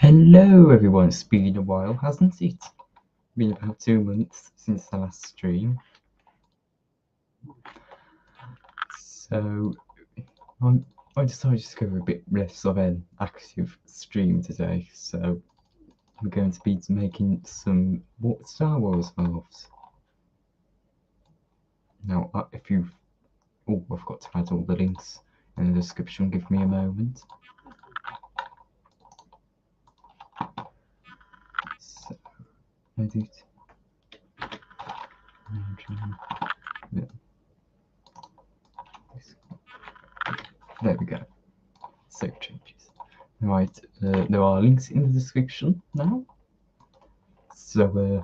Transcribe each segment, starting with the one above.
Hello everyone, it's been a while, hasn't it? Been about 2 months since the last stream. So I decided to go a bit less of an active stream today, so I'm going to be making some Star Wars Morphs. Now, if you've... Oh, I've got to add all the links in the description, give me a moment. So, edit. There we go. Save changes. Right, there are links in the description now. So,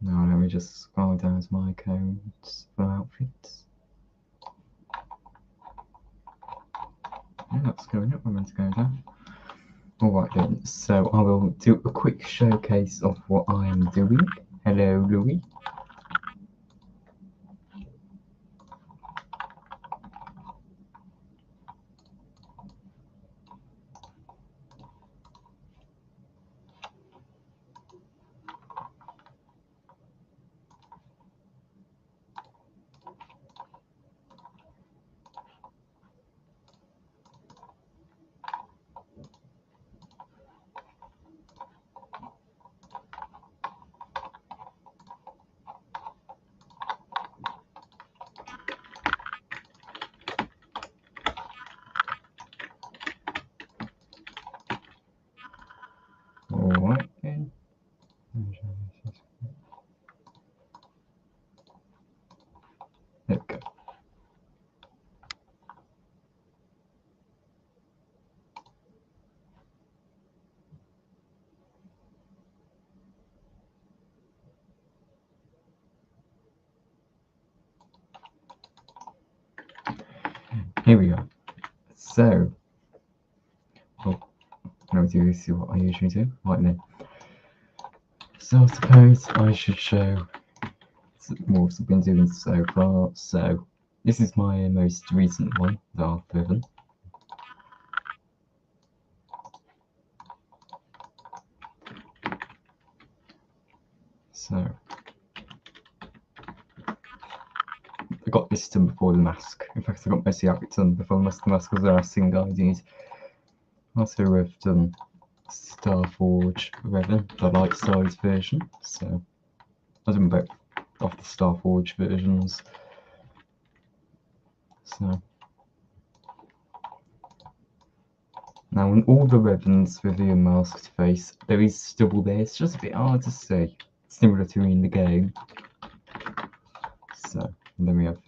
now let me just scroll down to my codes for outfits. Yeah, that's going up. I'm meant to go down. Alright then, so I will do a quick showcase of what I am doing. Hello, Louis. Alright then. There we go. Here we go. So, let me do this, see what I usually do. Right then. So I suppose I should show what I've been doing so far. So, this is my most recent one, Darth Ribbon. So, I got this done before the mask. In fact, I got most of the outfit done before the mask was the last thing I did. Also, I've done Starforge Revan, the light size version. So, I've done both of the Starforge versions. So, now on all the Revans with the unmasked face, there is stubble there. It's just a bit hard to see, similar to in the game. So, and then we have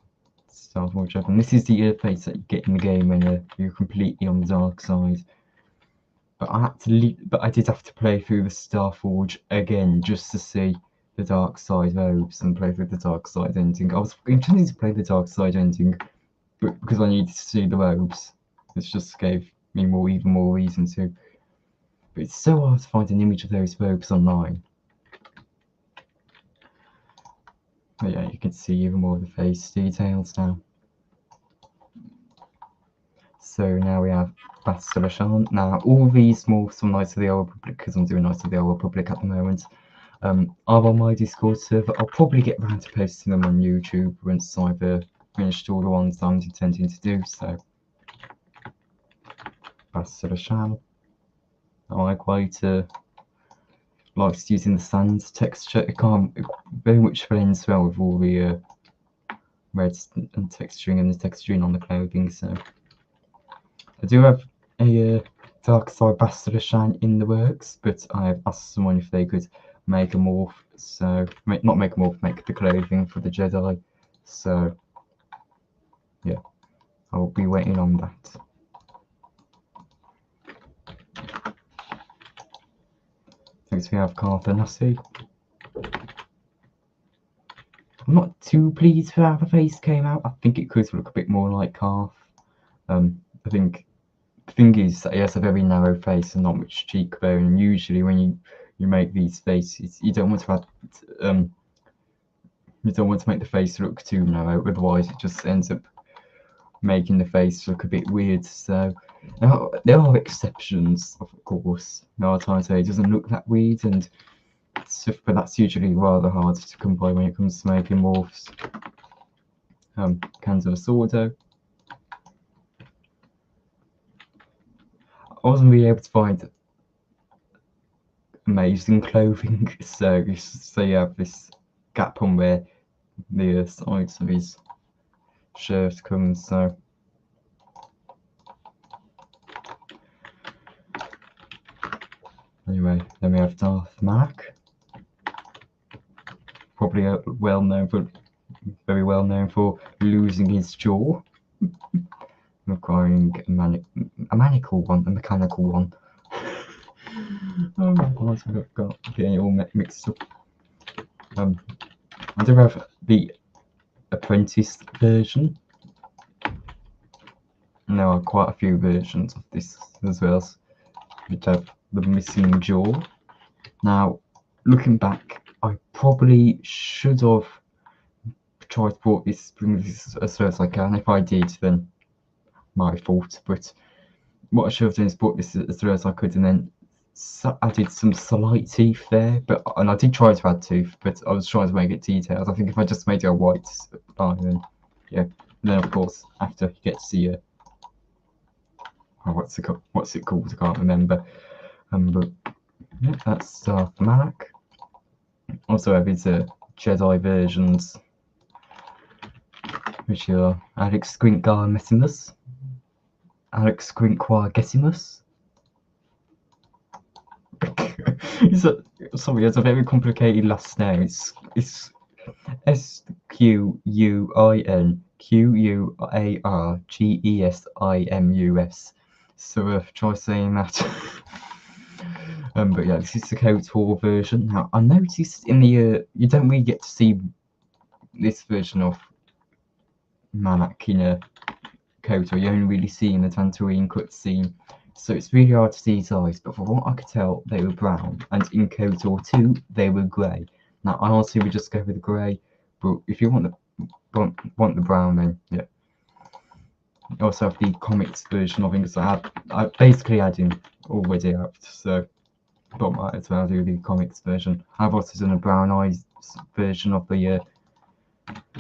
Starforge Revan. This is the face that you get in the game when you're completely on the dark side. But I did have to play through the Starforge again just to see the dark side robes and play through the dark side ending. I was intending to play the dark side ending, but because I needed to see the robes, this just gave me even more reason to. But it's so hard to find an image of those robes online. But yeah, you can see even more of the face details now. So now we have Bastila Shan. Now all these morphs from Knights of the Old Republic, because I'm doing Knights of the Old Republic at the moment, are on my Discord server. I'll probably get around to posting them on YouTube once I've finished all the ones I'm intending to do. So Bastila Shan. I quite likes using the sand texture. It very much blends well with all the reds and texturing and the texturing on the clothing. So I do have a dark side Bastila Shan in the works, but I've asked someone if they could make a morph. So not make a morph, make the clothing for the Jedi. So yeah, I'll be waiting on that. Next we have Carthanasi. I'm not too pleased with how the face came out. I think it could look a bit more like Carth. I think the thing is that he has a very narrow face and not much cheekbone. And usually when you make these faces, you don't want to have you don't want to make the face look too narrow. Otherwise, it just ends up making the face look a bit weird. So Now, there are exceptions, of course. There are times where it doesn't look that weird, and stuff, but that's usually rather hard to come by when it comes to making morphs. Cans of soda. I wasn't really able to find amazing clothing, so you have this gap on where the sides of his shirt comes. So anyway, then we have Darth Mac, probably very well known for losing his jaw, requiring a mechanical one. Oh my god, I've got getting it all mixed up. I do have the Apprentice version. And there are quite a few versions of this as well, which have the missing jaw. Now, looking back, I probably should have tried to bring this as well as I can. If I did, then my fault. But what I should have done is brought this as well as I could, and then added some slight teeth there. And I did try to add teeth, but I was trying to make it detailed. I think if I just made it a white line, then yeah. And then of course after you get to see what's it called? I can't remember. But yeah, that's Darth Malak. Also have his Jedi versions, which are Alex Squinkgar Messimus, Alex Squinkquar Gessimus. Sorry, it's a very complicated last name. It's SQUINQUARGESIMUS. So try saying that. But yeah, this is the KOTOR version. Now I noticed in the you don't really get to see this version of Malak in KOTOR. You only really see in the Tatooine cutscene. So it's really hard to see his eyes, but from what I could tell, they were brown, and in KOTOR 2, they were grey. Now, I honestly would just go with the grey, but if you want the brown, then yeah. I also have the comics version of it, because I basically had him already out, so but might as well do the comics version. I've also done a brown eyes version of the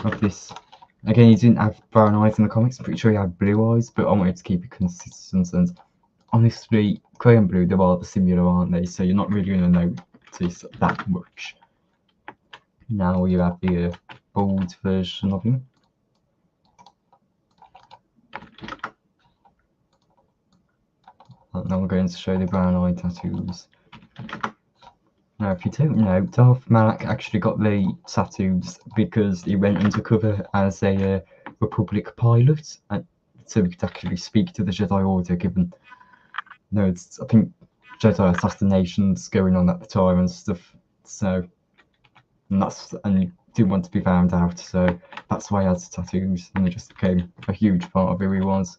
of this. Again, he didn't have brown eyes in the comics. I'm pretty sure he had blue eyes, but I wanted to keep it consistent. And honestly, grey and blue, they're rather similar, aren't they? So you're not really going to notice that much. Now you have the bold version of him. Now we're going to show the brown eye tattoos. Now, if you don't know, Darth Malak actually got the tattoos because he went undercover as a Republic pilot, and so he could actually speak to the Jedi Order, given I think Jedi assassinations going on at the time and stuff. So, and he didn't want to be found out, so that's why he has tattoos, and it just became a huge part of who he was.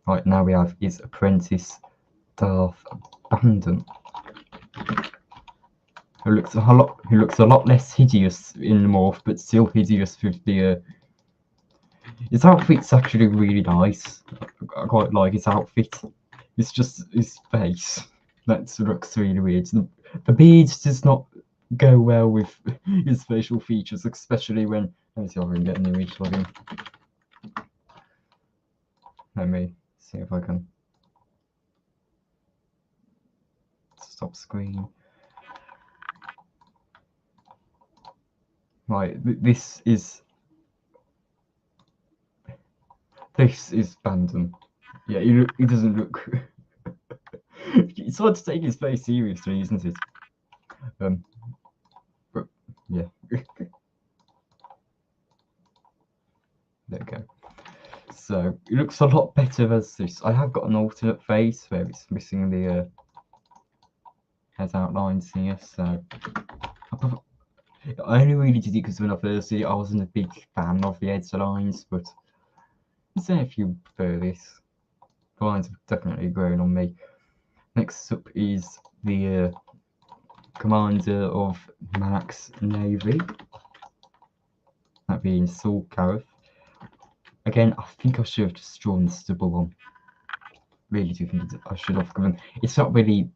Right, now we have his apprentice, Darth Bandon, who looks a lot less hideous in the morph, but still hideous with the. His outfit's actually really nice. I quite like his outfit. It's just his face that looks really weird. The beard does not go well with his facial features, especially when. Let me see if I can get an image of him. Let me see if I can stop screen. Right, this is Bandon. Yeah, he doesn't look. It's hard to take his face seriously, isn't it? But yeah. There we go. So it looks a lot better as this. I have got an alternate face where it's missing the head outlines here. So I only really did it because when I first did it, I wasn't a big fan of the head lines, but let's say if you prefer this. The lines have definitely grown on me. Next up is the commander of Malak's navy, that being Saul Careth. Again, I think I should have just drawn the stubble on. really do think I should have given. It's not really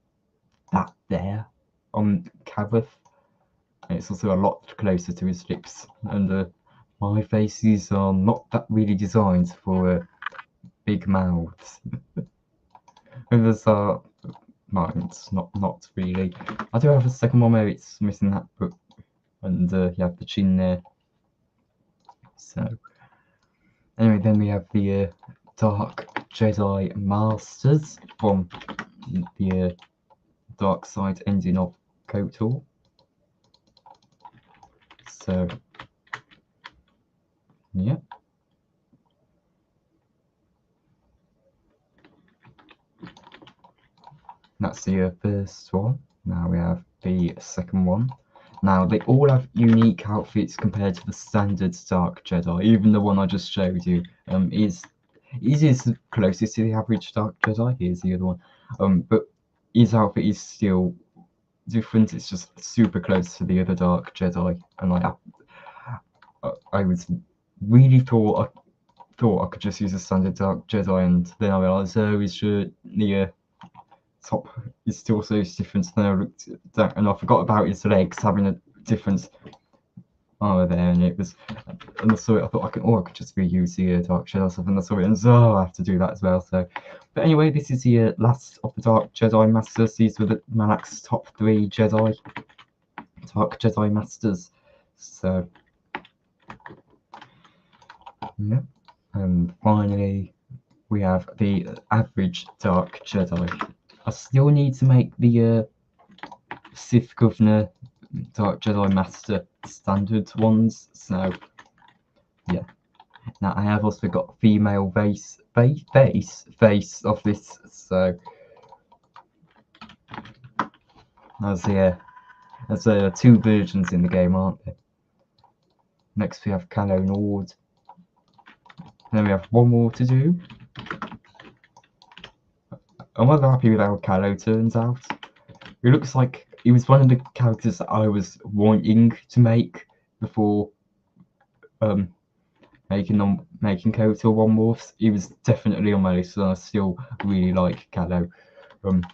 that there on Cavith. It's also a lot closer to his lips, and my faces are not that really designed for big mouths. Others are mine's not really. I do have a second one where it's missing that book, and you have the chin there. So anyway, then we have the Dark Jedi Masters from the dark side ending of KOTOR. So yeah. That's the first one. Now we have the second one. Now they all have unique outfits compared to the standard Dark Jedi. Even the one I just showed you is closest to the average Dark Jedi. Here's the other one. But his outfit is still different. It's just super close to the other Dark Jedi, and like I was really thought I could just use a standard Dark Jedi, and then I realised, oh, his shirt, the top is still so different. Then I looked down and I forgot about his legs having a difference over there, and it was, and I saw it. I thought I could just reuse the Dark Jedi stuff, and I saw it, and so I have to do that as well. So, but anyway, this is the last of the Dark Jedi Masters. These were the Malak's top 3 Jedi, Dark Jedi Masters. So, yeah, and finally we have the average Dark Jedi. I still need to make the Sith Governor Dark Jedi Master standard ones, so yeah. Now I have also got female face of this, so there's 2 versions in the game, aren't there? Next we have Calo Nord. Then we have one more to do. I'm rather happy with how Calo turns out. It looks like he was one of the characters that I was wanting to make before making KOTOR 1 Morphs. He was definitely on my list, and I still really like Calo. And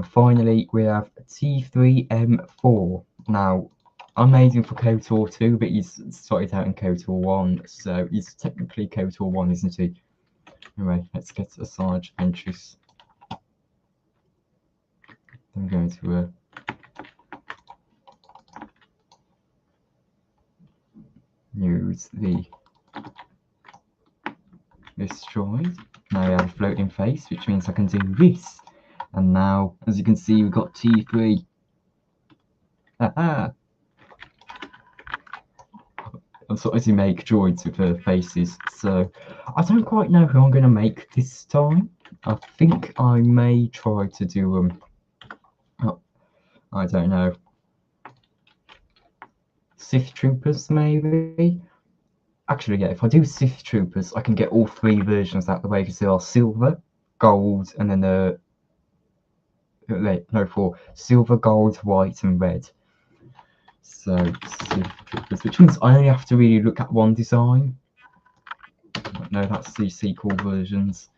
finally we have T3M4. Now I made him for KOTOR 2, but he's started out in KOTOR 1, so he's technically KOTOR 1, isn't he? Anyway, let's get Asajj Ventress. I'm going to use the destroyed. Now we have a floating face, which means I can do this. And now, as you can see, we've got T3. Haha! I'm starting to make droids with their faces, so I don't quite know who I'm going to make this time. I think I may try to do I don't know, Sith Troopers maybe? Actually, yeah, if I do Sith Troopers, I can get all 3 versions out of the way, because they are silver, gold, and then no, 4. Silver, gold, white, and red. So, Sith Troopers, which means I only have to really look at one design. No, that's the sequel versions.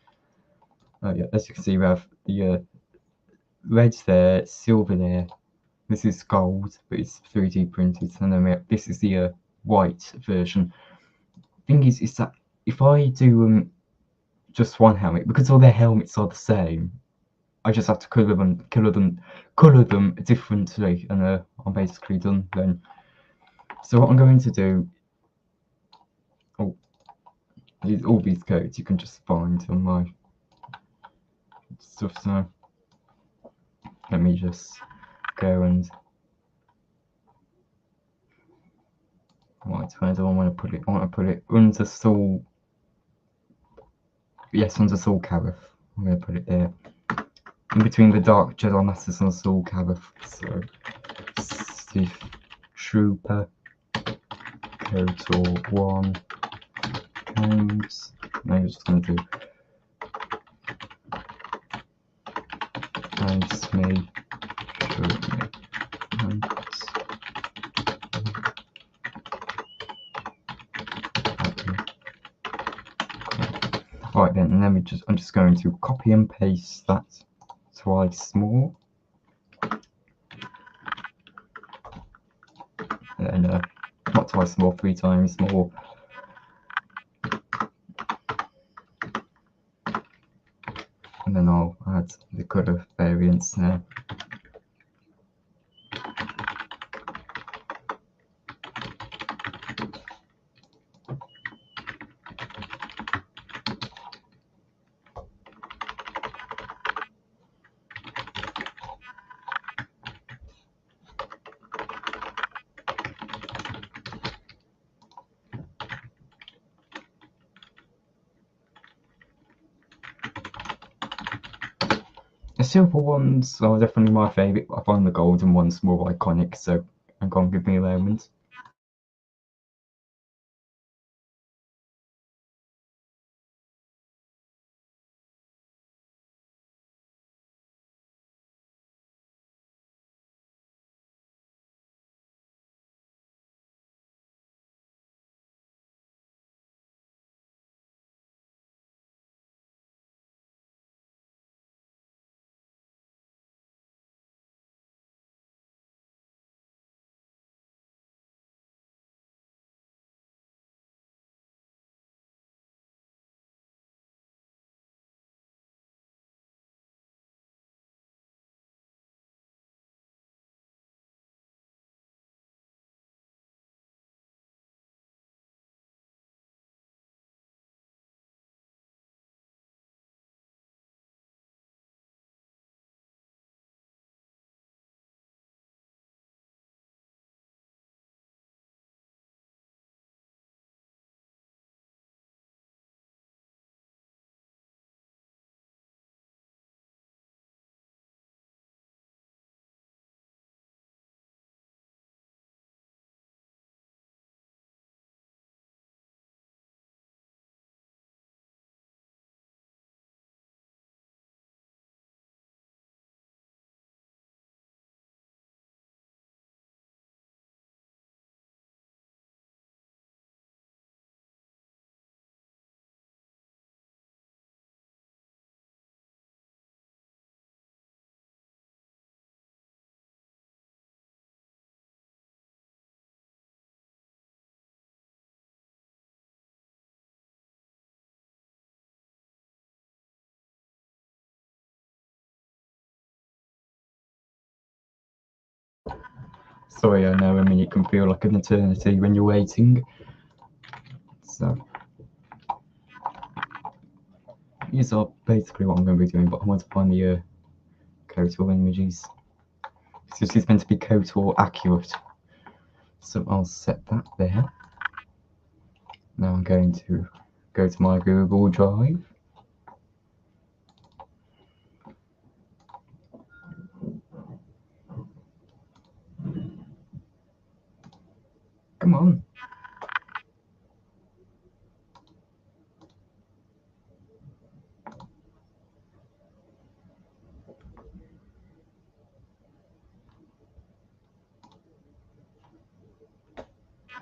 Oh yeah, as you can see, we have the red there, silver there. This is gold, but it's 3D printed, and then this is the white version. Thing is that if I do just one helmet, because all their helmets are the same, I just have to colour them differently, and I'm basically done then. So what I'm going to do, all these codes you can just find on my stuff. So let me just go and where do I want to put it? I want to put it under Saul. Yes, under Saul Cavith. I'm going to put it there, in between the Dark Jedi Masters and Saul Cavith. So Sith Trooper KOTOR 1 games. Now you're just going to do face me, show me. Right, Right then, and then I'm just going to copy and paste that twice more. And then, not twice more, 3 times more. And then I'll add the colour variants now. The silver ones are definitely my favourite, but I find the golden ones more iconic, so I'm going to give me a moment. Sorry, I know, a minute can feel like an eternity when you're waiting. So, these are basically what I'm going to be doing, but I want to find the Kotor images. This is meant to be Kotor accurate. So I'll set that there. Now I'm going to go to my Google Drive. Come on.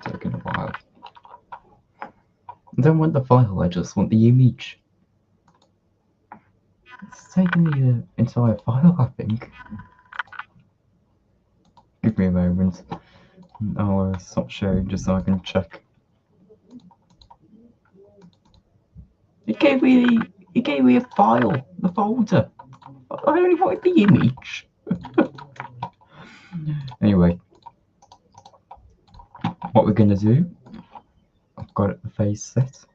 Taking a while. I don't want the file, I just want the image. It's taking the entire file, I think. Give me a moment. I'll stop sharing just so I can check. It gave me a file, the folder. I only wanted the image. Anyway, what we're gonna do, I've got the face set.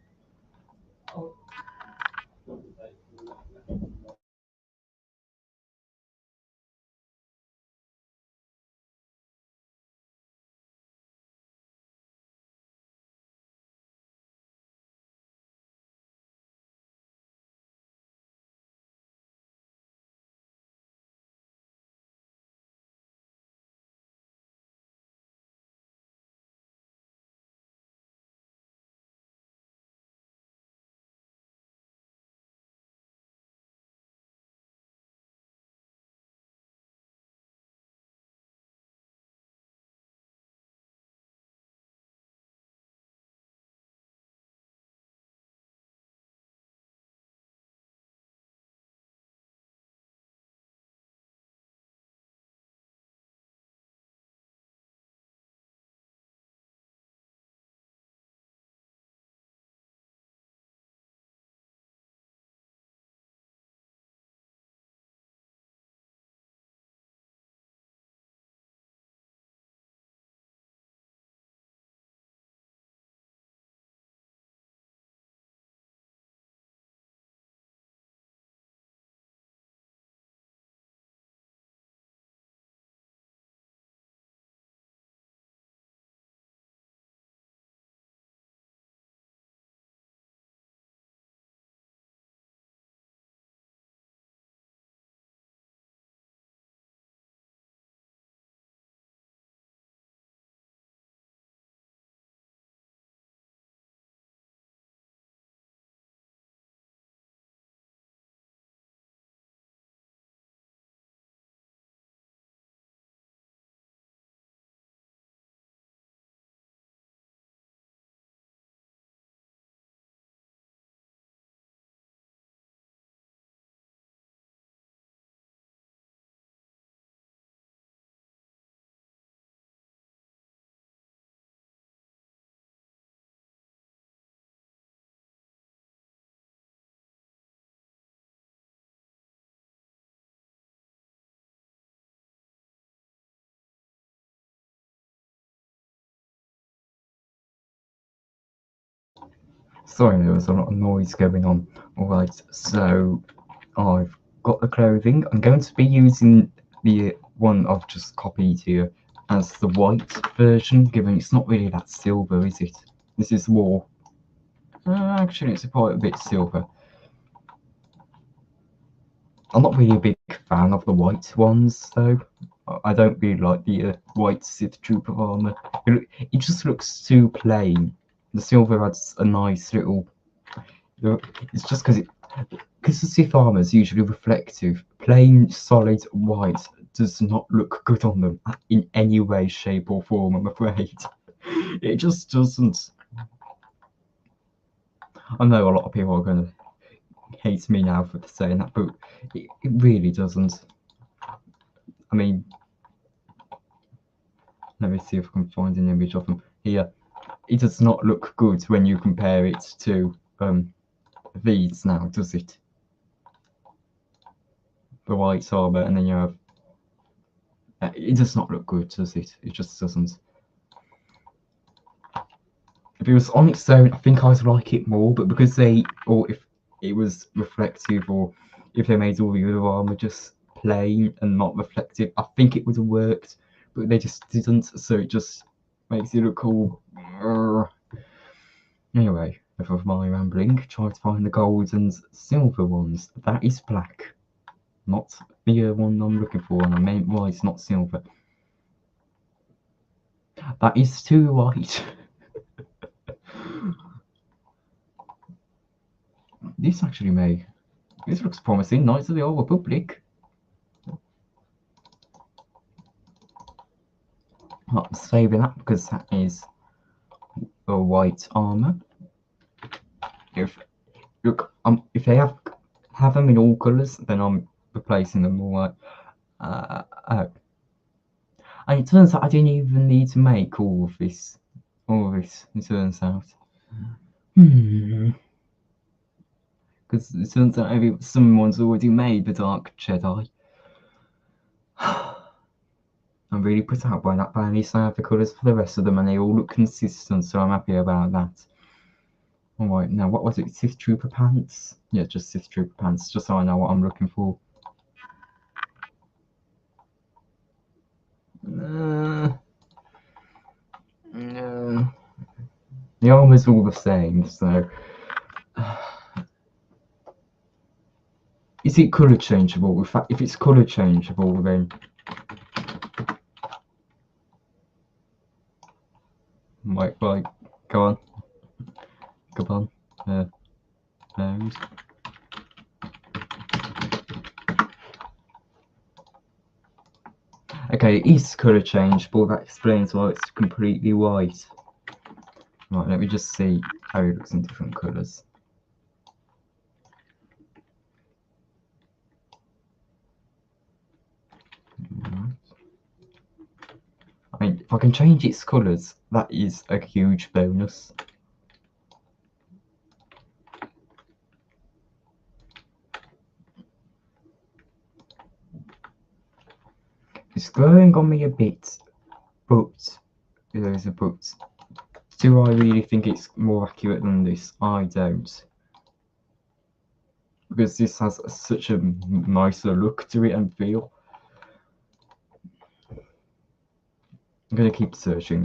Sorry, there was a lot of noise going on. Alright, so I've got the clothing. I'm going to be using the one I've just copied here as the white version, given it's not really that silver, is it? This is more... actually, it's quite a bit silver. I'm not really a big fan of the white ones, though. I don't really like the white Sith Trooper armor. It just looks too plain. The silver adds a nice little... It's just because the Sith armor is usually reflective. Plain, solid white does not look good on them in any way, shape, or form, I'm afraid. It just doesn't. I know a lot of people are going to hate me now for saying that, but it really doesn't. I mean, let me see if I can find an image of them here. It does not look good when you compare it to these now, does it? The white armor, and then you have... it does not look good, does it? It just doesn't. If it was on its own, I think I'd like it more, but because or if it was reflective, or if they made all the other armor just plain and not reflective, I think it would have worked, but they just didn't, so it just makes it look cool. Anyway, enough of my rambling. Try to find the gold and silver ones. That is black, not the one I'm looking for, and I meant why it's not silver. That is too white. This looks promising. Knights of the Old Republic. I'm saving that because that is a white armor. If they have them in all colours, then I'm replacing them all white. Oh. And it turns out I didn't even need to make all of this. It turns out. Because it turns out someone's already made the Dark Jedi. I'm really put out by that, but at least I have the colours for the rest of them and they all look consistent, so I'm happy about that. Alright, now what was it? Sith Trooper pants? Yeah, just Sith Trooper pants, just so I know what I'm looking for. No. The armor's all the same, so... Is it colour changeable? In fact, if it's colour changeable, then... Right, go on. Come on. Nose. Okay, it is colour changeable. That explains why it's completely white. Right, let me just see how it looks in different colours. I mean, if I can change its colours, that is a huge bonus. It's growing on me a bit, but there's a but. Do I really think it's more accurate than this? I don't. Because this has such a nicer look to it and feel. I'm gonna keep searching.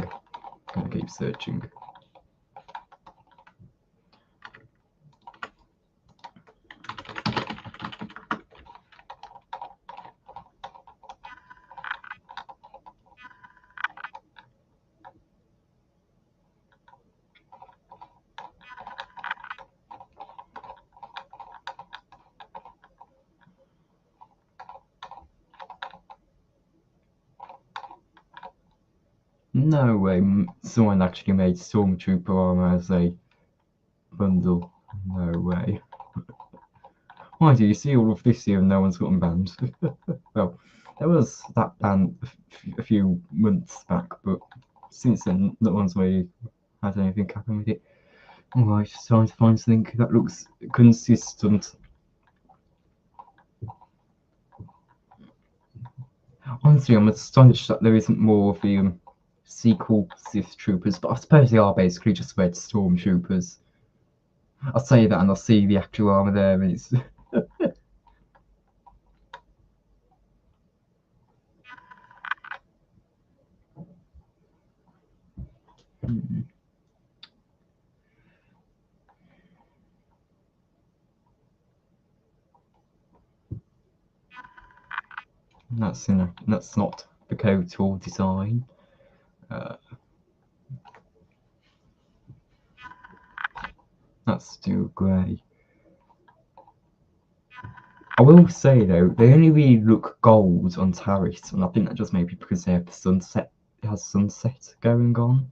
No way, someone actually made Stormtrooper armor as a bundle. No way. Why do you see all of this here and no one's gotten banned? Well, there was that ban a few months back, but since then, no one's really had anything happen with it. Alright, just trying to find something that looks consistent. Honestly, I'm astonished that there isn't more of the sequel Sith Troopers, but I suppose they are basically just red Stormtroopers. I'll say that and I'll see the actual armor there, and it's that's not the KOTOR design. That's still grey. I will say though, they only really look gold on Taris, and I think that just maybe because they have the sunset. It has sunset going on.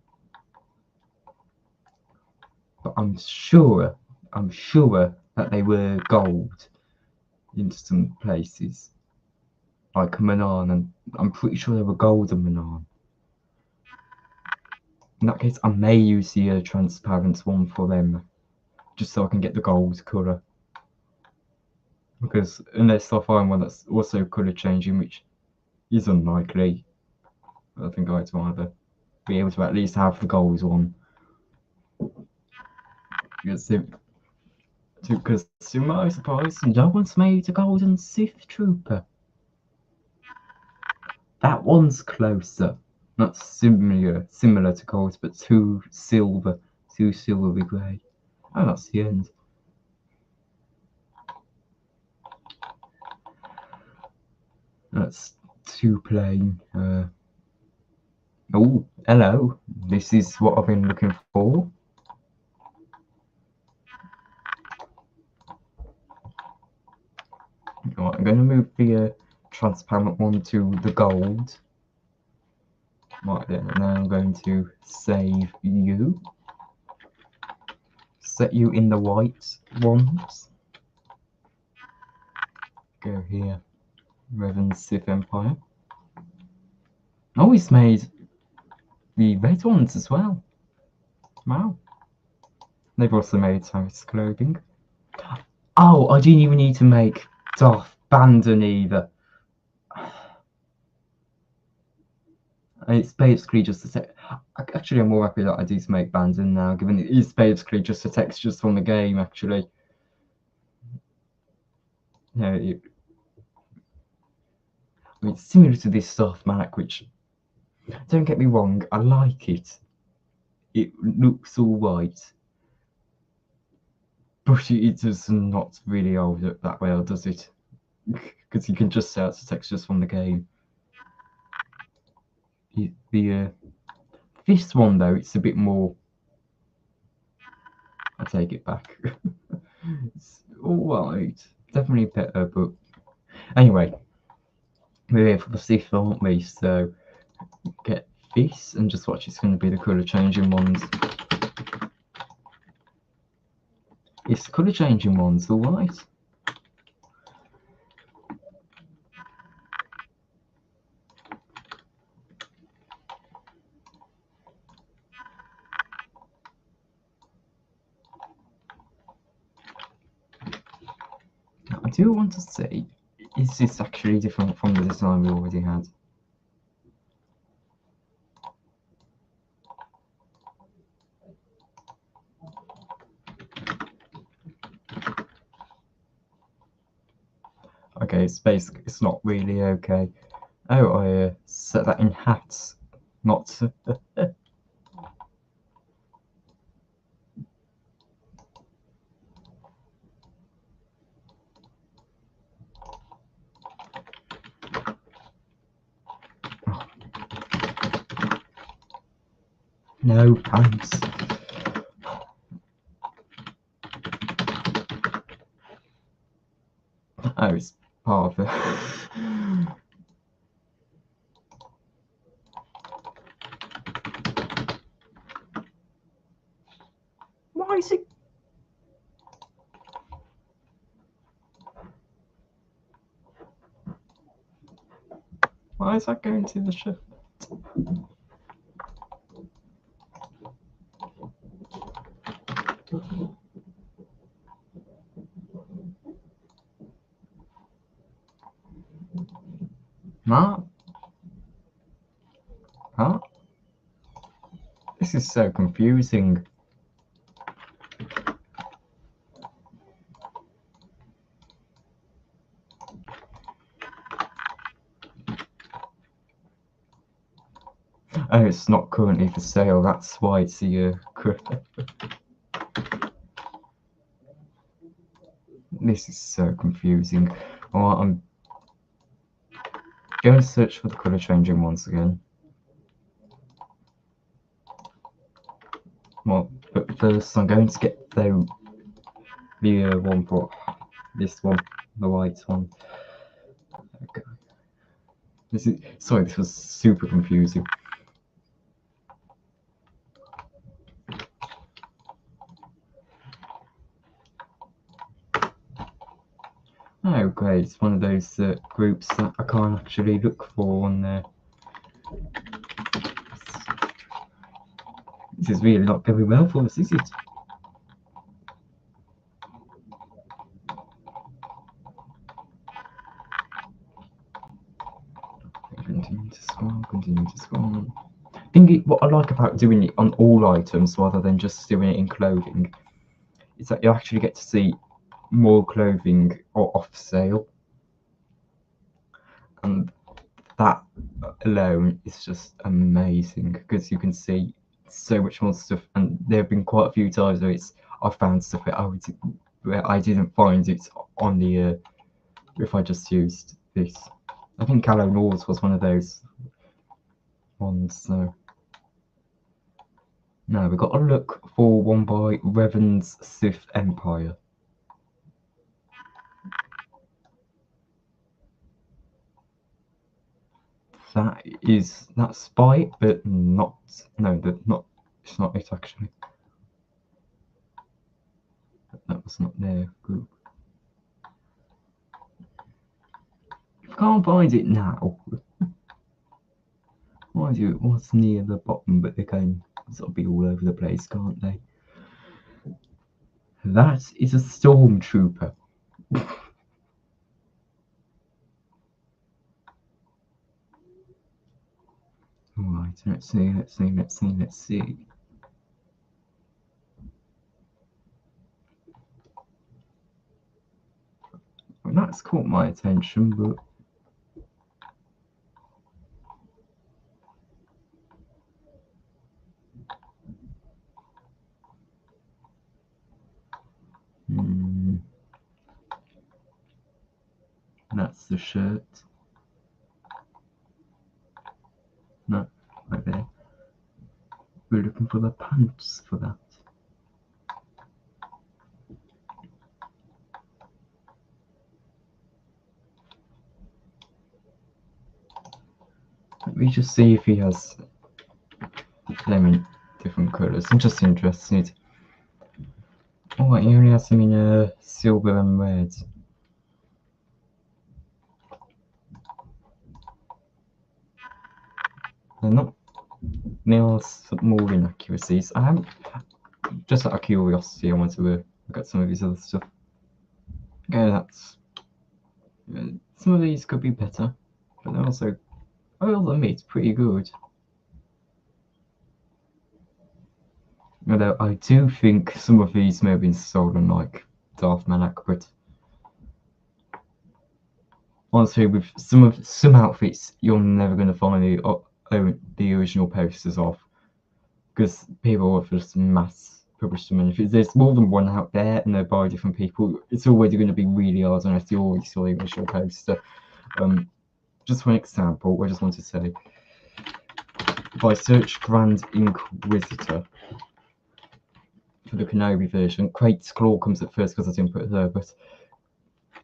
But I'm sure that they were gold in some places, like Manan, and I'm pretty sure they were gold on Manan. In that case, I may use the transparent one for them, just so I can get the gold colour. Because unless I find one that's also colour changing, which is unlikely, I think I'd rather be able to at least have the gold one. Because to my surprise, no one's made a golden Sith Trooper. That one's closer. Not similar to gold, but too silvery grey. Oh, that's the end. That's too plain. Oh, hello. This is what I've been looking for. Right, I'm going to move the transparent one to the gold. Right then, and now I'm going to save you. Set you in the white ones. Go here. Revan Sith Empire. Oh, he's made the red ones as well. Wow. They've also made Taris clothing. Oh, I didn't even need to make Darth Bandon either. It's basically just a text. Actually, I'm more happy that I did make Bandon now, given it is basically just the textures from the game, actually. Yeah, I mean, it's similar to this Darth Malak, which, don't get me wrong, I like it. It looks all right. But it does not really hold up that well, does it? Because you can just say it's the textures from the game. This one though, it's a bit more. I take it back. It's alright, definitely better, but anyway, we're here for the Sith, aren't we? So get this and just watch. It's going to be the colour changing ones. It's the colour changing ones, alright. I do want to see, is this actually different from the design we already had? Okay, it's basic. It's not really okay. Oh, I set that in hats, not. No, thanks. Oh, it's part of it. Why is it? Why is that going to the shift? Huh? Huh? This is so confusing. Oh, it's not currently for sale. That's why it's the This is so confusing. Alright, I'm going to search for the colour changing once again. Well, but first I'm going to get the one for this one, the white one. Okay. This was super confusing. Oh great, it's one of those groups that I can't actually look for on there. This is really not going well for us, is it? Continue to scroll. I think what I like about doing it on all items rather than just doing it in clothing is that you actually get to see more clothing or off sale, and that alone is just amazing because you can see so much more stuff. And there have been quite a few times where I found stuff where I didn't find it on the if I just used this. I think Callow Laws was one of those ones. So now we've got to look for one by Revan's Sith Empire. That's Spite, but not. No, not. It's not it actually. That was not their group. I can't find it now. Mind you, it was near the bottom, but they can sort of be all over the place, can't they? That is a stormtrooper. Alright, let's see. Well, that's caught my attention, but that's the shirt. No, right there. We're looking for the pants for that. Let me just see if he has them in different colours. I'm just interested. Oh, he only has them in silver and red. They're not nail more inaccuracies. I haven't, just out of curiosity, I want to look at some of these other stuff. Okay, that's some of these could be better, but they're also, I will admit, it's pretty good. Although I do think some of these may have been stolen, like Darth Malak, but honestly, with some outfits, you're never going to find the original posters of, because people have just mass published them. And if there's more than one out there and they're by different people, it's already going to be really hard unless you already saw the original poster. Just for an example, I just want to say, if I search Grand Inquisitor for the Kenobi version, Crate's Claw comes at first because I didn't put it there, but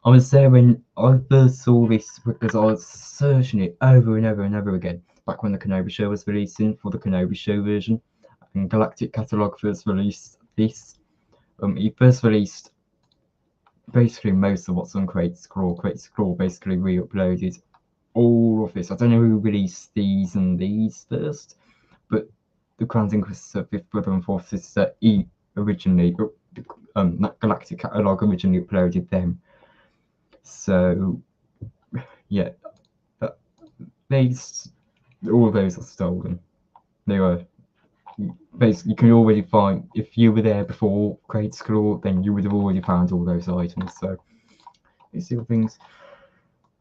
I was there when I first saw this because I was searching it over and over and over again back when the Kenobi show was releasing for the Kenobi show version, and Galactic Catalogue first released this. He first released basically most of what's on Crate's Claw. Crate's Claw basically re-uploaded all of this. I don't know who released these and these first, but the Grand Inquisitor, Fifth Brother and Fourth Sister, he originally, that Galactic Catalogue originally uploaded them. So, yeah, all of those are stolen. They were basically, you can already find, if you were there before Crate's Claw, then you would have already found all those items. So, these little things.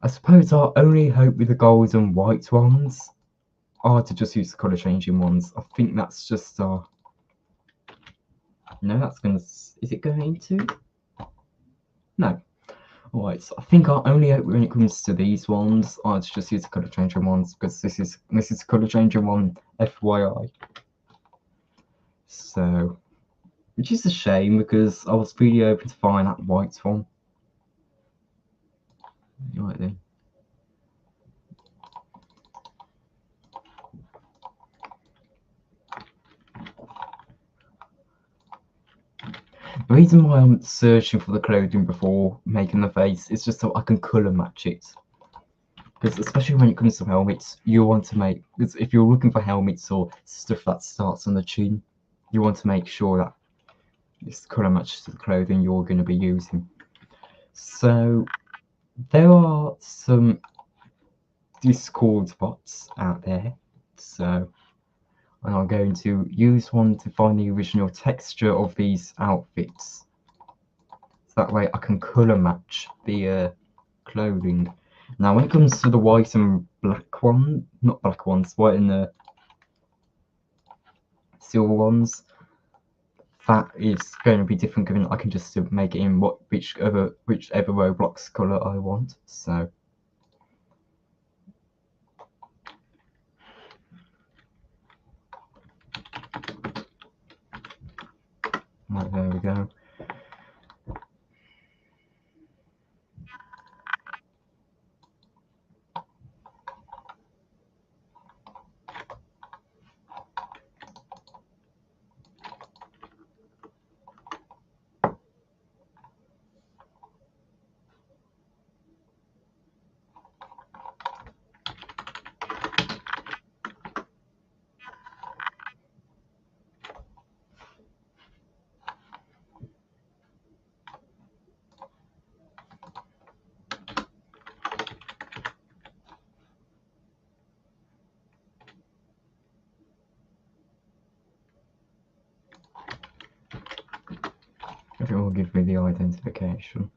I suppose our only hope with the gold and white ones to just use the colour changing ones. I think that's just no, that's gonna. Is it going to? No. Alright, so I think when it comes to these ones, I'd just use the colour changing ones because this is colour changing one, FYI. So, which is a shame because I was really hoping to find that white one. Right then. The reason why I'm searching for the clothing before making the face is just so I can colour match it. Because especially when it comes to helmets, you want to make, because if you're looking for helmets or stuff that starts on the chin, you want to make sure that it's colour matches to the clothing you're going to be using. So there are some Discord bots out there, so I'm going to use one to find the original texture of these outfits. So that way I can colour match the clothing. Now when it comes to the white and black one, not black ones, white and the silver ones, that is going to be different given I can just make it in whichever Roblox colour I want. So right, there we go. If it will give me the identification.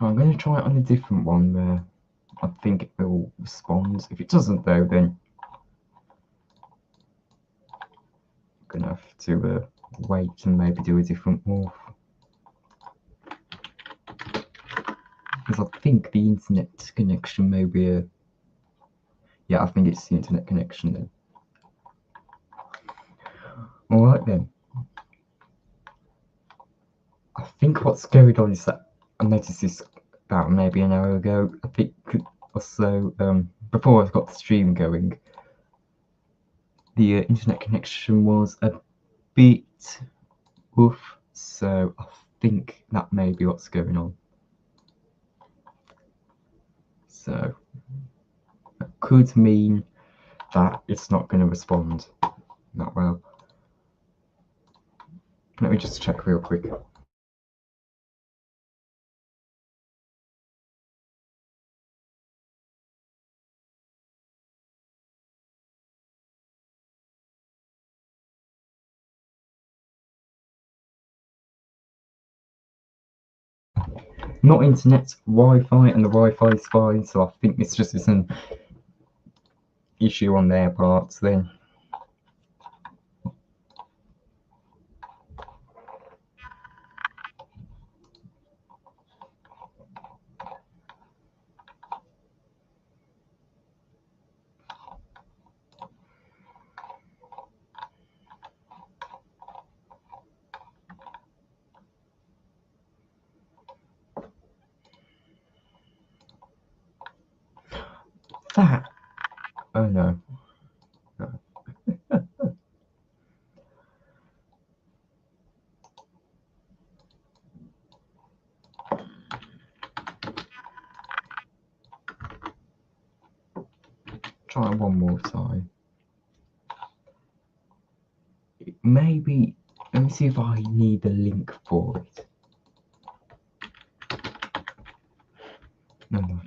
I'm going to try it on a different one where I think it will respond. If it doesn't though, then I'm going to have to wait and maybe do a different morph. Because I think the internet connection may be yeah, I think it's the internet connection then. Alright then. I think what's going on is that I noticed this about maybe an hour ago. I think also before I got the stream going, the internet connection was a bit woof, so I think that may be what's going on. So that could mean that it's not going to respond that well. Let me just check real quick. Not internet, Wi-Fi, and the Wi-Fi is fine, so I think it's just an issue on their part then. That, oh no. No. Try it one more time. Maybe, let me see if I need the link for it. No.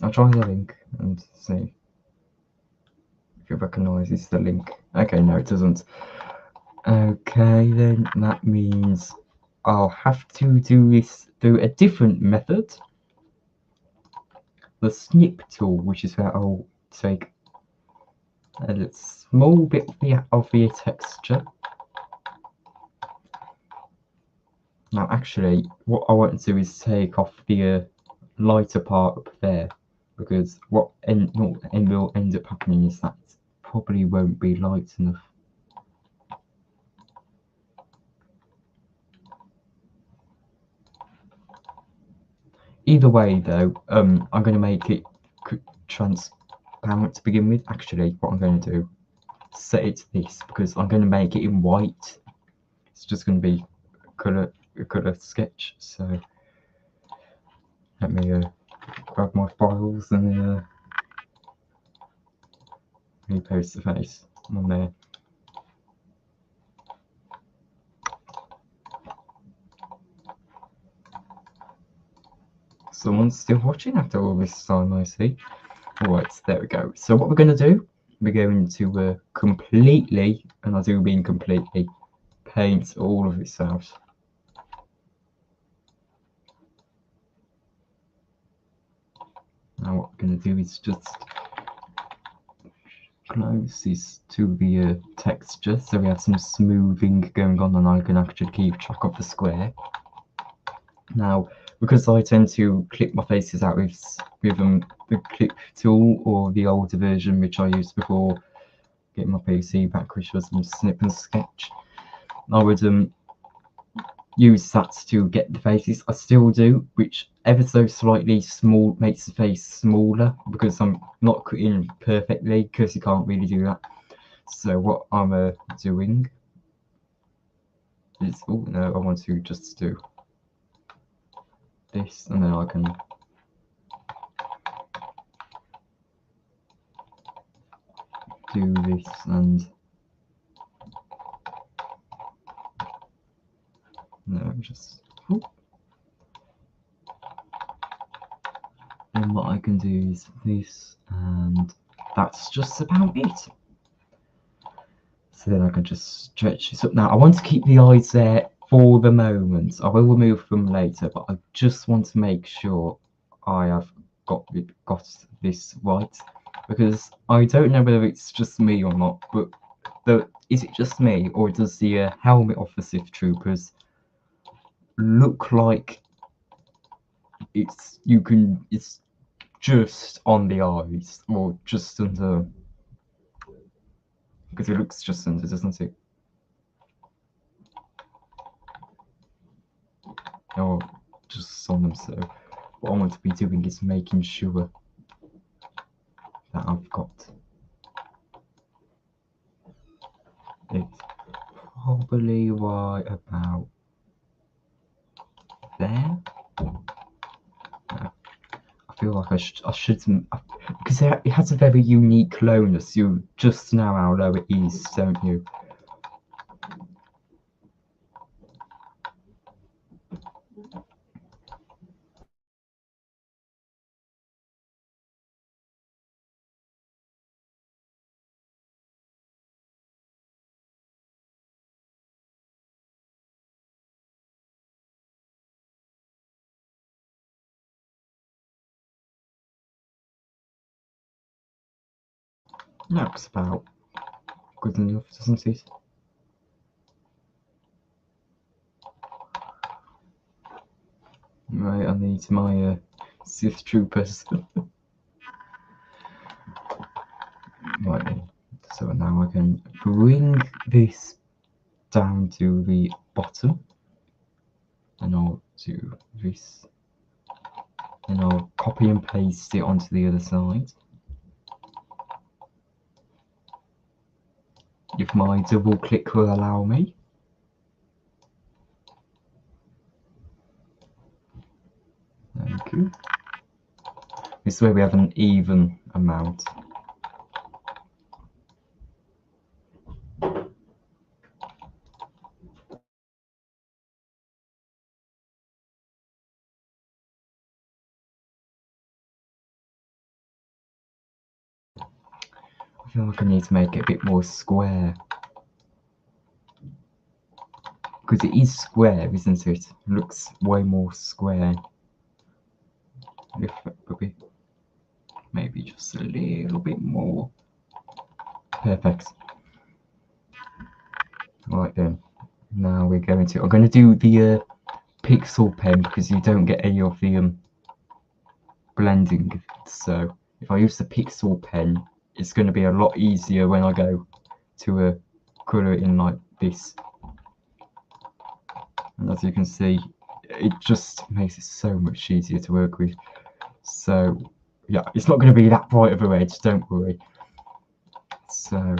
I'll try the link and see if it recognises the link. Okay, no, it doesn't. Okay, then that means I'll have to do this through a different method. The snip tool, which is where I'll take a small bit of the texture. Now, actually, what I want to do is take off the lighter part up there, because what will end up happening is that probably won't be light enough. Either way, though, I'm going to make it transparent to begin with. Actually, what I'm going to do, set it to this, because I'm going to make it in white. It's just going to be a colour sketch. So let me grab my files and repost the face on there. Someone's still watching after all this time, I see. Alright, there we go. So what we're going to do, we're going to completely, and I do mean completely, paint all of this out. Now what we're going to do is just close this to the texture, so we have some smoothing going on and I can actually keep track of the square. Now, because I tend to clip my faces out with the clip tool, or the older version which I used before getting my PC back, which was some snip and sketch, I would use that to get the faces. I still do, which ever so slightly small makes the face smaller, because I'm not cutting perfectly, because you can't really do that. So what I'm doing is, oh no, I want to just do this, and then I can do this, and no, just and what I can do is this, and that's just about it. So then I can just stretch this up. Now I want to keep the eyes there for the moment. I will remove them later, but I just want to make sure I have got this right, because I don't know whether it's just me or not, but is it just me, or does the helmet of the Sith Troopers look like it's just on the eyes, or just under, because it looks just under, doesn't it? Or just on them. So what I want to be doing is making sure that I've got it probably right about there. I feel like I should, because it has a very unique lowness. You just know how low it is, don't you? Looks about good enough, doesn't it? Right, I need my Sith Troopers. Right then. So now I can bring this down to the bottom, and I'll do this, and I'll copy and paste it onto the other side. If my double click will allow me. Thank you. This way we have an even amount. feel like I need to make it a bit more square. Because it is square, isn't it? It looks way more square. Maybe just a little bit more. Perfect. Right then. Now I'm going to do the pixel pen because you don't get any of the blending. So if I use the pixel pen, it's going to be a lot easier when I go to colour it in like this. And as you can see, it just makes it so much easier to work with. So yeah, it's not going to be that bright of a red, don't worry. So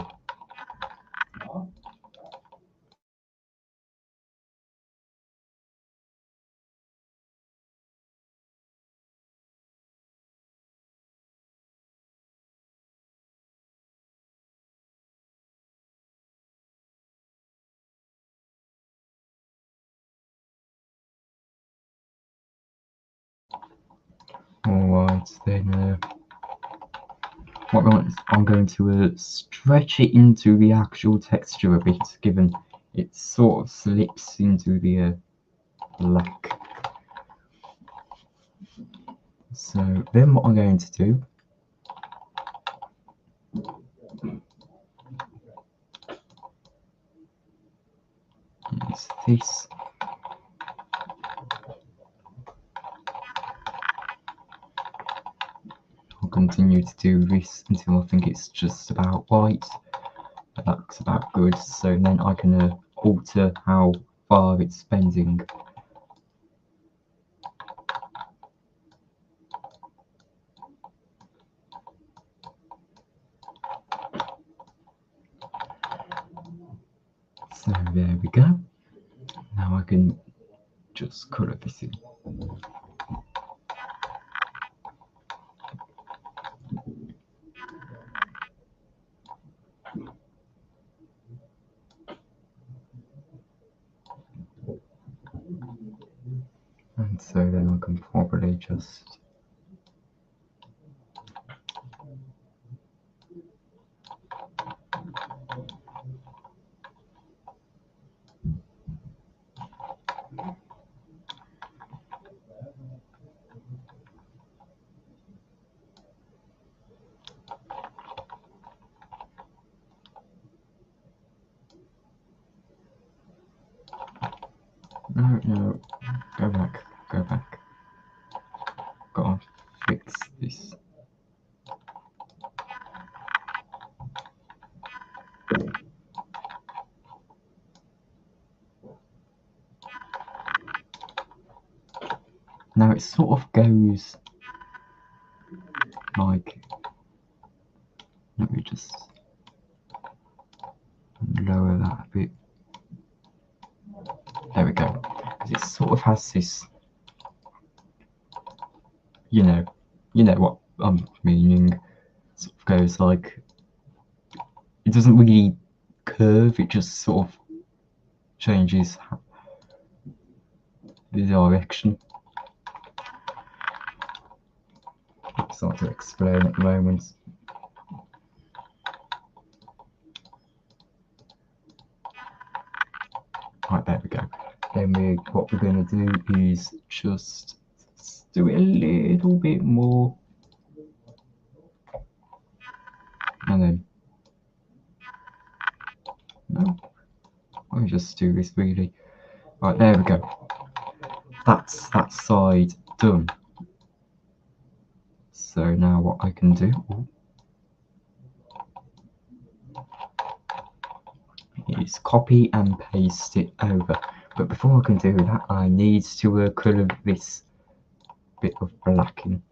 alright then, I'm going to stretch it into the actual texture a bit, given it sort of slips into the black. So then what I'm going to do is this. I'll continue to do this until I think it's just about right. That looks about good, so then I can alter how far it's bending. So there we go. Now I can just colour this in. And so then I can probably just no, go back. Gotta fix this. Now it sort of goes like, let me just lower that a bit. There we go. Because it sort of has this, you know what I'm meaning. Sort of goes like, it doesn't really curve, it just sort of changes the direction. It's hard to explain at the moment. Right, there we go. Then what we're going to do is just do it a little bit more. And then, no, let me just do this really. Right, there we go. That's that side done. So now what I can do is copy and paste it over. But before I can do that, I need to colour this bit of black in.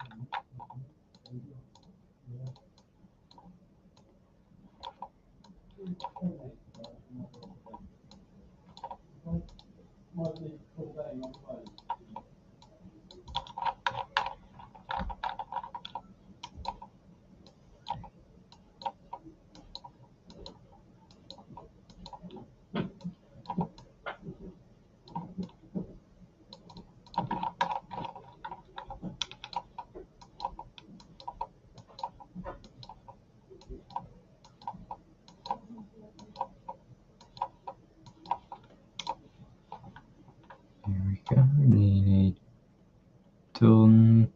Go, nearly done.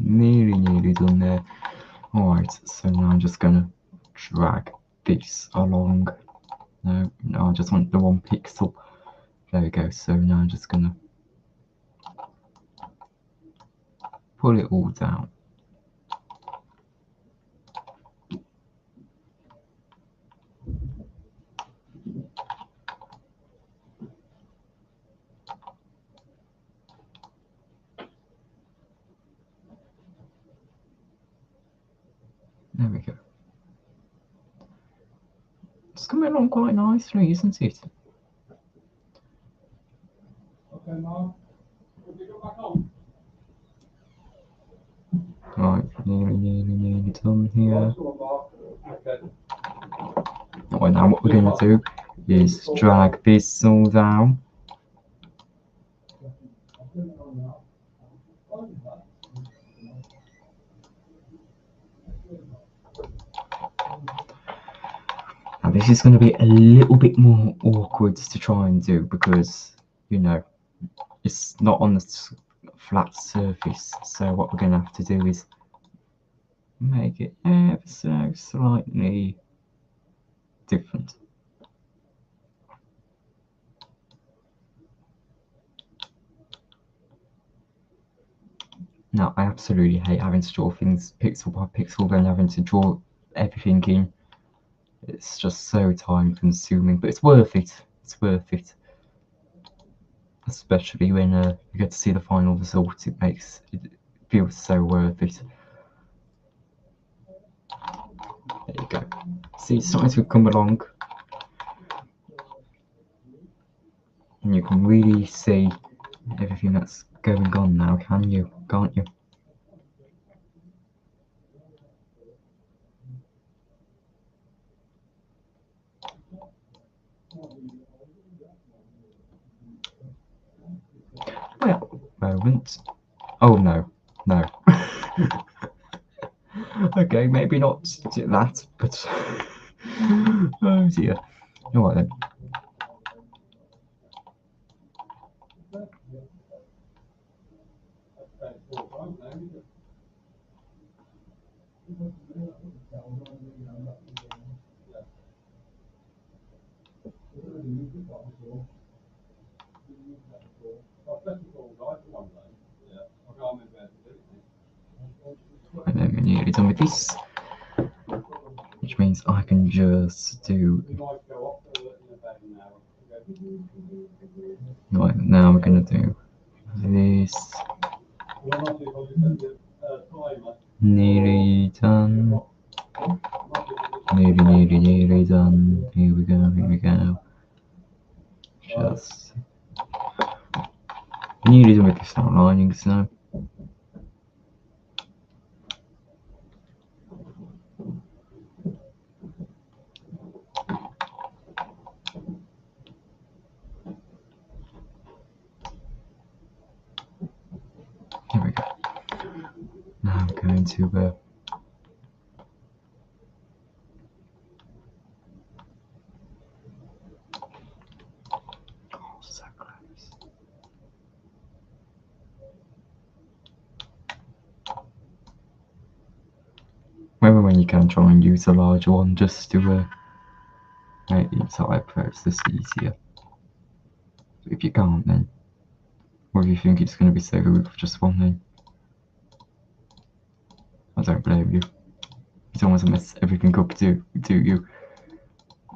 Nearly done there. Alright, so now I'm just gonna drag this along. No, I just want the 1 pixel. There we go. So now I'm just gonna pull it all down. There we go. It's coming along quite nicely, isn't it? Okay, Mark. Will you go back on? Right, nearly done here. Okay. Right, now what we're going to do is drag this all down. Now this is going to be a little bit more awkward to try and do because, you know, it's not on the flat surface. So what we're going to have to do is make it ever so slightly different. Now, I absolutely hate having to draw things pixel by pixel, then having to draw everything in. It's just so time consuming, but it's worth it. It's worth it. Especially when you get to see the final result, it feels so worth it. There you go. See, it's starting to come along. And you can really see everything that's going on now, can't you? Well, moment. Oh no. Okay, maybe not that, but oh dear. Alright then. And then we're nearly done with this, which means I can just do. Right, now we're going to do this. Nearly done. Nearly done. Here we go. Just nearly done with this outlining, so. Here we go. Now I'm going to oh, so close. Maybe when you can try and use a larger one just to make the entire process easier. But if you can't, then, or if you think it's going to be safer with just one, then I don't blame you. You don't want to mess everything up, do you?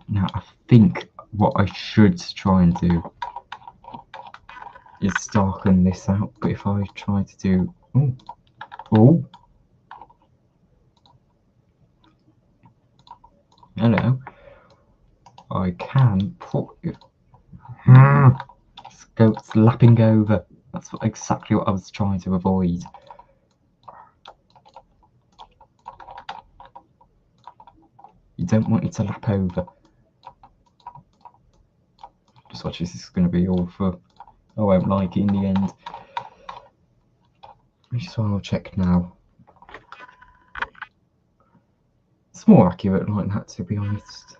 Now, I think what I should try and do is darken this out, but if I try to do... Oh! Hello. I can put it... It's lapping over. That's exactly what I was trying to avoid. You don't want it to lap over. Just watch this, is going to be awful. I won't like it in the end. Which is why I'll check now. It's more accurate like that, to be honest.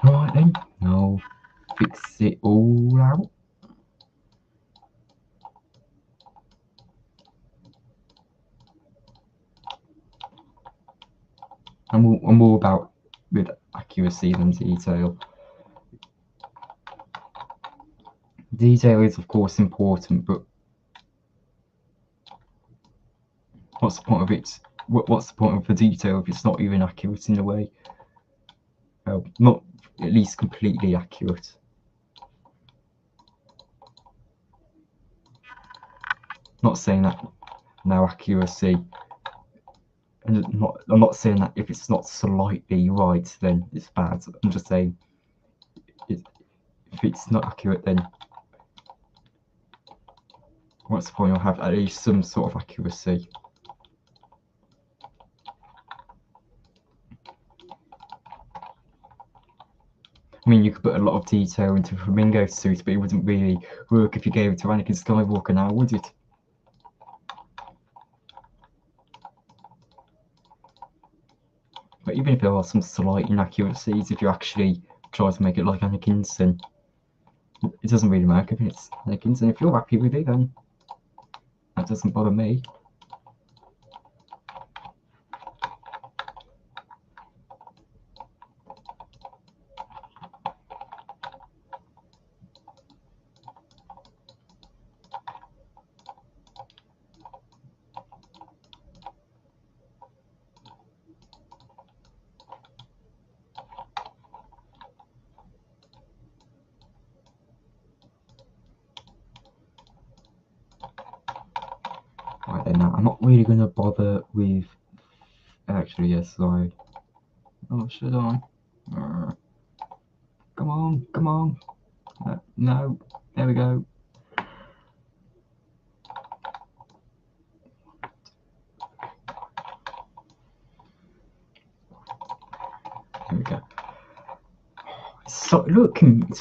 Right then, now fix it all out. I'm all about with accuracy than detail. Detail is of course important, but what's the point of it? What's the point of the detail if it's not even accurate in a way? Well, not at least completely accurate. Not saying that no accuracy, and I'm not saying that if it's not slightly right, then it's bad. I'm just saying if it's not accurate, then what's the point of having at least some sort of accuracy? I mean, you could put a lot of detail into a flamingo suit, but it wouldn't really work if you gave it to Anakin Skywalker now, would it? But even if there are some slight inaccuracies, if you actually try to make it like Anakin's, then it doesn't really matter if it's Anakin's, and if you're happy with it, then that doesn't bother me. Right then, now I'm not really going to bother with. Actually, yes, sorry. Oh, should I? Come on, come on. No, there we go. There we go. It's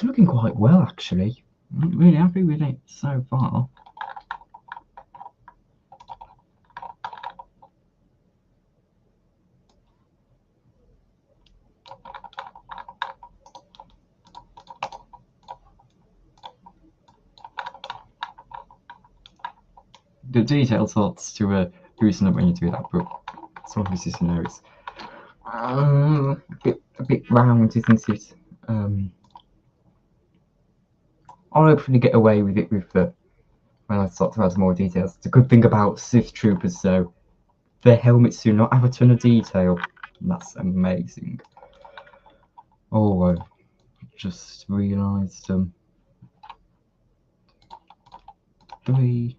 looking quite well actually. I'm really happy with it so far. The detail starts to loosen up when you do that, but it's obviously scenarios. A bit round, isn't it? I'll hopefully get away with it with the when I start to add more details. The good thing about Sith Troopers, though, their helmets do not have a ton of detail, and that's amazing. Oh, I just realised 3.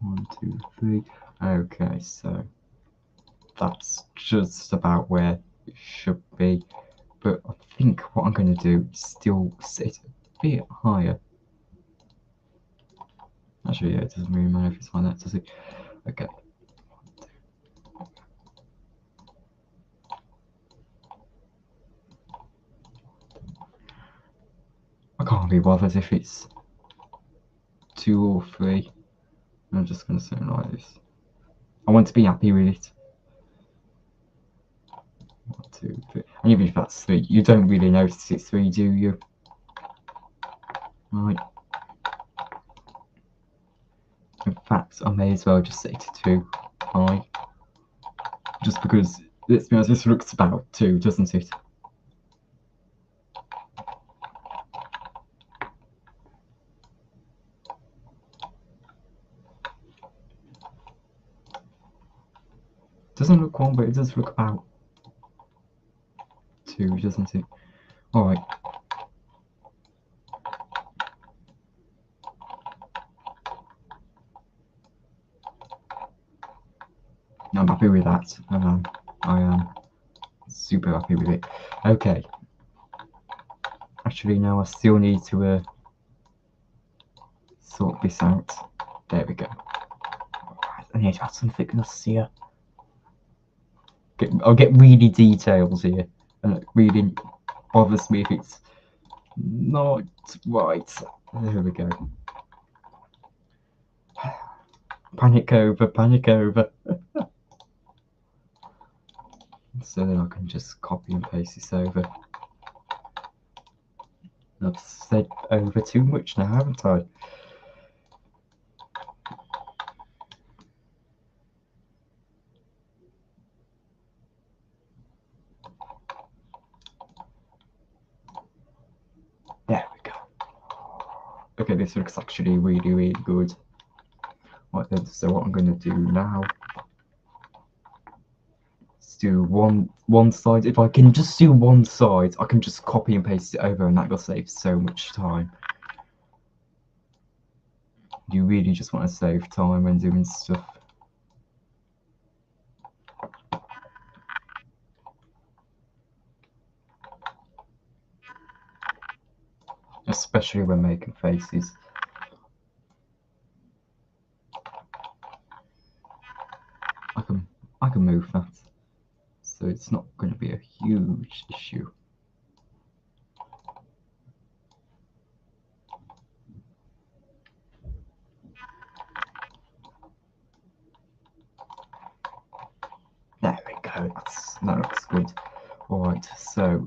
One, 2, 3. Okay, so that's just about where it should be. But I think what I'm going to do is still set it a bit higher. Actually, yeah, it doesn't really matter if it's like that, does it? Okay. I can't be bothered if it's 2 or 3. I'm just going to say it like this. I want to be happy with it. 1, 2, 3. And even if that's 3, you don't really notice it's 3, do you? Right. In fact, I may as well just set it to 2 high. Just because, let's be honest, this looks about 2, doesn't it? Doesn't look 1, but it does look about 2, doesn't it? Alright. I'm happy with that. I am super happy with it. Okay. Actually, no, I still need to sort this out. There we go. I need to add some thickness here. I'll get really details here, and it really bothers me if it's not right. There we go. Panic over, panic over. So then I can just copy and paste this over. I've said over too much now, haven't I? There we go. Okay, this looks actually really, really good. Right then, so what I'm going to do now is do one side. If I can just do one side, I can just copy and paste it over, and that will save so much time. You really just want to save time when doing stuff. Especially when making faces. I can move that, so it's not going to be a huge issue. There we go. That looks good. Alright, so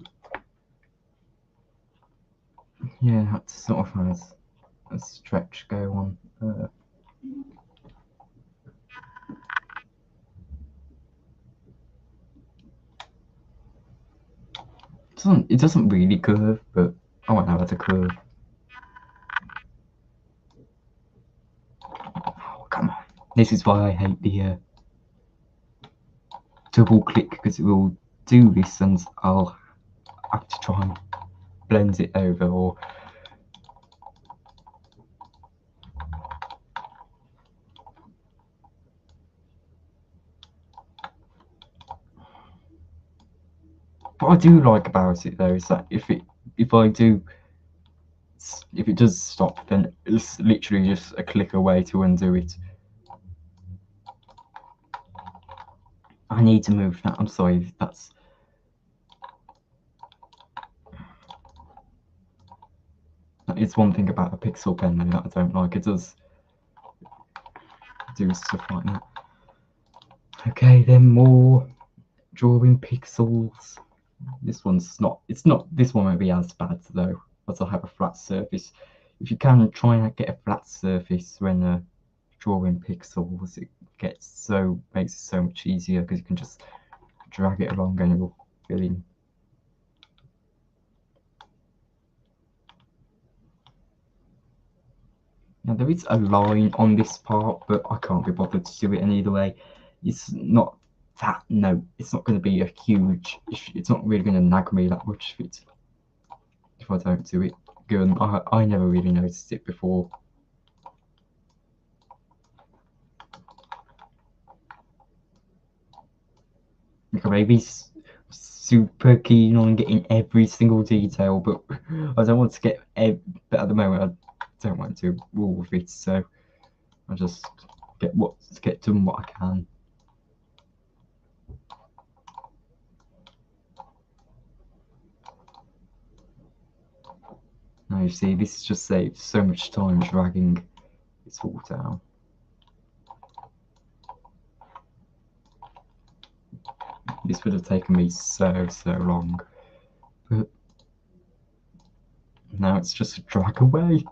yeah, that sort of has a stretch go on. It doesn't really curve, but I want to have it to curve. Oh, come on. This is why I hate the double click, because it will do this and I'll have to try and blend it over, or what I do like about it though is that if it does stop, then it's literally just a click away to undo it. I need to move that. I'm sorry, that is one thing about a pixel pen though that I don't like. It does do stuff like that. Okay, then more drawing pixels. This one's not. This one won't be as bad though, as I have a flat surface. If you can try and get a flat surface when drawing pixels, it makes it so much easier, because you can just drag it along and it will fill in. Now there is a line on this part, but I can't be bothered to do it any other way. It's not that. No, it's not going to be a huge issue. It's not really going to nag me that much if I don't do it. Good. I never really noticed it before. Like, maybe super keen on getting every single detail, but I don't want to get. But at the moment, I don't want to do all of it, so I just get done what I can. Now you see, this just saves so much time dragging it all down. This would have taken me so long, but now it's just a drag away.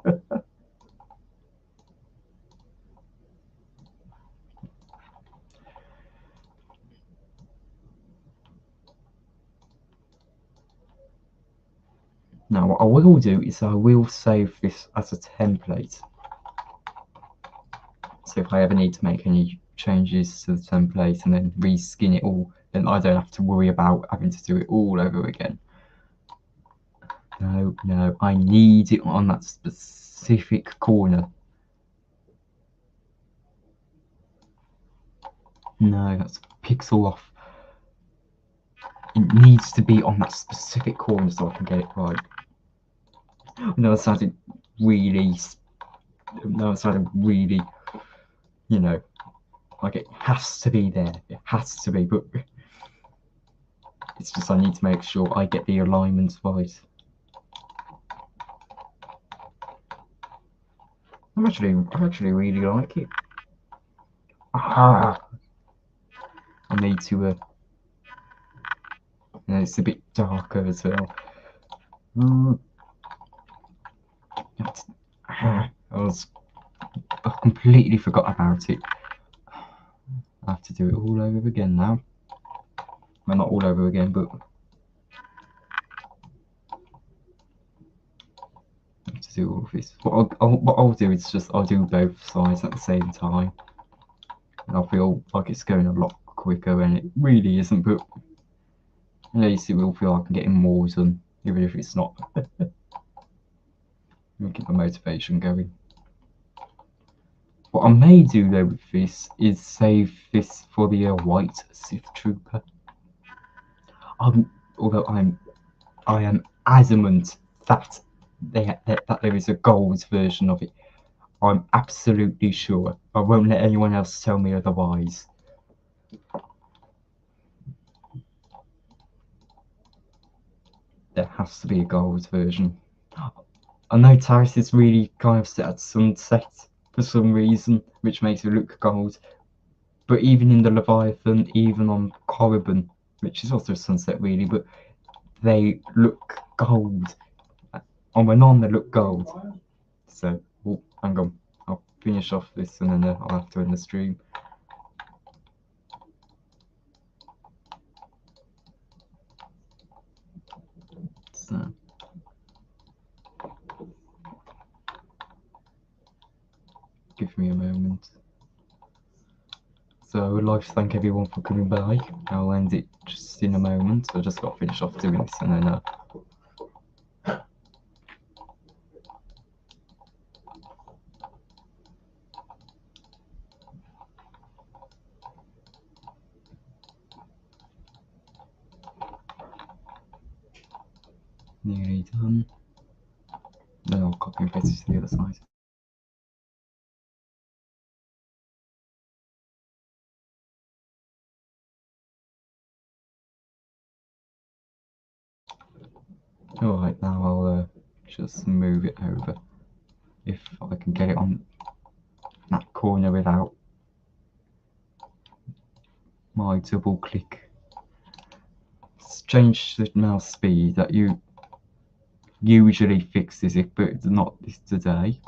Now what I will do is I will save this as a template. So if I ever need to make any changes to the template and then reskin it all, then I don't have to worry about having to do it all over again. No, I need it on that specific corner. No, that's pixel off. It needs to be on that specific corner so I can get it right. No, it sounded really, you know, like it has to be there. It has to be, but it's just I need to make sure I get the alignments right. I actually really like it. I need to, and it's a bit darker as well. I completely forgot about it. I have to do it all over again now. Well, not all over again, but I have to do all of this. What I'll do is just I'll do both sides at the same time, and I'll feel like it's going a lot quicker, and it really isn't. But at least it will feel like I'm getting more done, even if it's not. Keep the motivation going. What I may do though with this is save this for the white Sith Trooper. Although I am adamant that there is a gold version of it. I'm absolutely sure. I won't let anyone else tell me otherwise. There has to be a gold version. I know Taris is really kind of set at sunset for some reason, which makes it look gold. But even in the Leviathan, even on Korriban, which is also sunset really, but they look gold. On Manon, they look gold. So, oh, hang on. I'll finish off this and then I'll have to end the stream. So, give me a moment. So I would like to thank everyone for coming by. I'll end it just in a moment. I just got to finish off doing this and then nearly done. Then I'll copy and paste it to the other side. Alright, now I'll just move it over. If I can get it on that corner without my double click. Change the mouse speed that you usually fixes it, but not this today.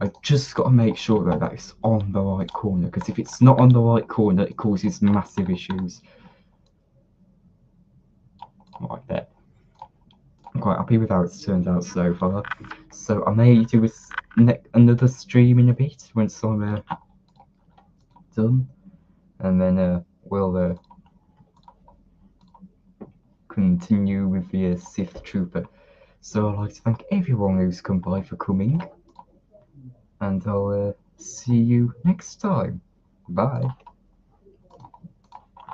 I just got to make sure though that it's on the right corner, because if it's not on the right corner, it causes massive issues. Right there. I'm quite happy with how it's turned out so far. So I may do another stream in a bit once I'm done, and then we'll continue with the Sith Trooper. So I'd like to thank everyone who's come by for coming, and I'll see you next time. Bye.